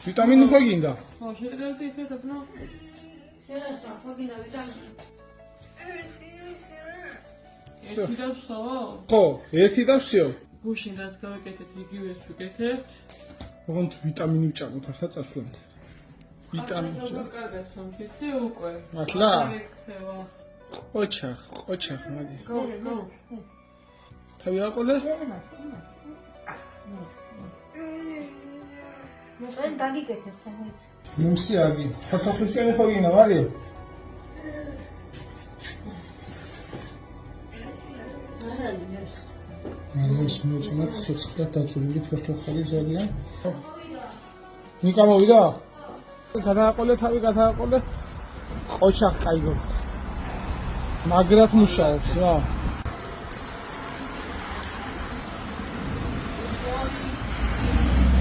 ვიტამინი ხო გინდა? ხო, შეიძლება იქნებოდა. შეიძლება ხო გინდა ვიტამინი. ერთი და ვსავა? ხო, ერთი და ვსიო. გუშინ რაც გავაკეთეთ, იგივეს ვიკეთებთ. ოღონდ ვიტამინი ვჭამოთ ახლა წასვლამდე. ვიტამინი. კარგად სამთიცი უკვე. მართლა? იქცევა. ყოჩახ, მადი. გო. თავი აყოლე? მოდენ გაგიკეთეთ ხომ? მუსი აგი. ფოთოხლისკენი ხო გინდა, მარიო? მარიოს მოწმოთ ცოცხლად დაწურული ფოთოხალი ზოლია. ნიკა მოვიდა? გადააყოლე თავი, გადააყოლე. ყოჩახ კაიგო. მაგრად მუშაობს რა.